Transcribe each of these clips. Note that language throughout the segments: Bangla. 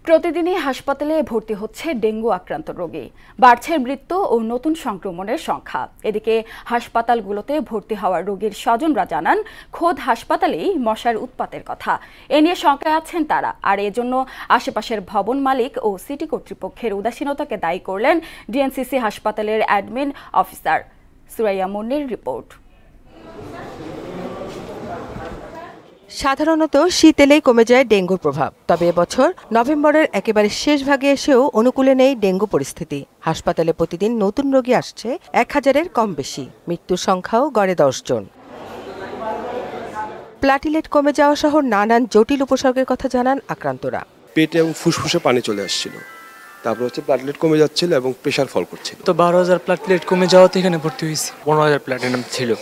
প্রতিদিনই হাসপাতালে ভর্তি হচ্ছে ডেঙ্গু আক্রান্ত রোগী, বাড়ছে মৃত্যু ও নতুন সংক্রমণের সংখ্যা। এদিকে হাসপাতালগুলোতে ভর্তি হওয়া রোগীর স্বজনরা জানান, খোদ হাসপাতালেই মশার উৎপাতের কথা। এ নিয়ে শঙ্কায় আছেন তারা, আর এজন্য আশেপাশের ভবন মালিক ও সিটি কর্তৃপক্ষের উদাসীনতাকে দায়ী করলেন ডিএনসিসি হাসপাতালের অ্যাডমিন অফিসার। সুরাইয়া মুন্নির রিপোর্ট। সাধারণত শীত এলেই কমে যায় ডেঙ্গুর প্রভাব, তবে এবছর নভেম্বরের একেবারে শেষ ভাগে এসেও অনুকূলে নেই ডেঙ্গু পরিস্থিতি। হাসপাতালে প্রতিদিন নতুন রোগী আসছে 1000-এর কম বেশি, মৃত্যুর সংখ্যাও গড়ে 10 জন। প্লাটিলেট কমে যাওয়া সহ নানান জটিল উপসর্গের কথা জানান আক্রান্তরা। পেটে এবং ফুসফুসে পানি চলে আসছিল, তারপর হচ্ছে প্লাটিলেট কমে যাচ্ছিল এবং প্রেশার ফল করছিল। তো 12,000 প্লাটিলেট কমে যাওয়াতে এখানে ভর্তি হয়েছি। 15,000 প্লাটিনাম ছিল,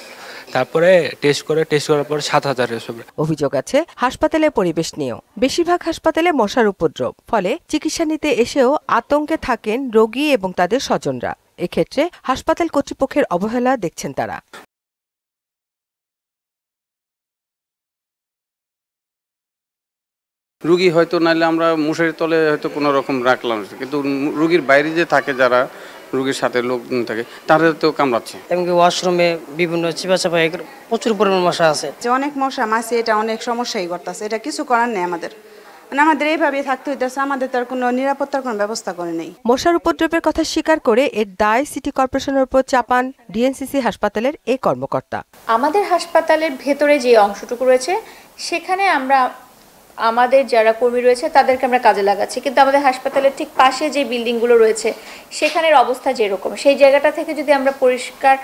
তারপরে টেস্ট করার পর 7,000 এসব। অভিযোগ আছে হাসপাতালের পরিবেশ নিয়েও। বেশিরভাগ হাসপাতালে মশার উপদ্রব, ফলে চিকিৎসা নিতে এসেও আতঙ্কে থাকেন রোগী এবং তাদের স্বজনরা। এক্ষেত্রে হাসপাতাল কর্তৃপক্ষের অবহেলা দেখছেন তারা। রুগী হয়তো নাইলে আমরা মশারির তলে হয়তো কোনো রকম রাখলাম, কিন্তু রুগীর বাইরে যে থাকে, যারা রোগীর সাথে লোকজন থাকে, তাদের তো কামড়াচ্ছে। এমনকি ওয়াশরুমে বিভিন্ন চিপা প্রচুর পরিমাণ মশা আছে। যে অনেক মশা মাছে, এটা অনেক সমস্যাই করতেছে। এটা কিছু করার নেই আমাদের, মানে আমাদের এইভাবেই থাকতে হইতেছে। আমাদের তার কোনো নিরাপত্তার কোনো ব্যবস্থা করে নেই। মশার উপদ্রবের কথা স্বীকার করে এর দায় সিটি কর্পোরেশনের উপর চাপান ডিএনসিসি হাসপাতালের এই কর্মকর্তা। আমাদের হাসপাতালের ভেতরে যে অংশটুকু রয়েছে, সেখানে আমরা আমাদের যারা কর্মী রয়েছে তাদেরকে আমরা কাজে লাগাচ্ছি, কিন্তু আমাদের হাসপাতালের ঠিক পাশে যে বিল্ডিংগুলো রয়েছে সেখানের অবস্থা যেরকম, সেই জায়গাটা থেকে যদি আমরা পরিষ্কার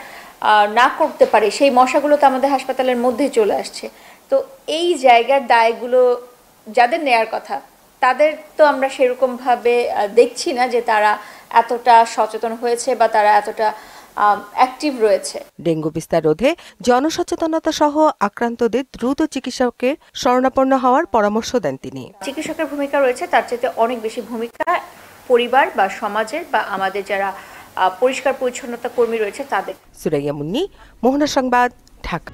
না করতে পারি, সেই মশাগুলো তো আমাদের হাসপাতালের মধ্যেই চলে আসছে। তো এই জায়গার দায়গুলো যাদের নেয়ার কথা, তাদের তো আমরা সেরকমভাবে দেখছি না যে তারা এতটা সচেতন হয়েছে বা তারা এতটা অ্যাক্টিভ রয়েছে। ডেঙ্গু বিস্তার রোধে জনসচেতনতা সহ আক্রান্তদের দ্রুত চিকিৎসকের শরণাপন্ন হওয়ার পরামর্শ দেন তিনি। চিকিৎসকের ভূমিকা রয়েছে, তার চেয়ে অনেক বেশি ভূমিকা পরিবার বা সমাজের বা আমাদের যারা পরিষ্কার পরিচ্ছন্নতা কর্মী রয়েছে তাদের। সুরাইয়া মুন্নি, মোহনা সংবাদ, ঢাকা।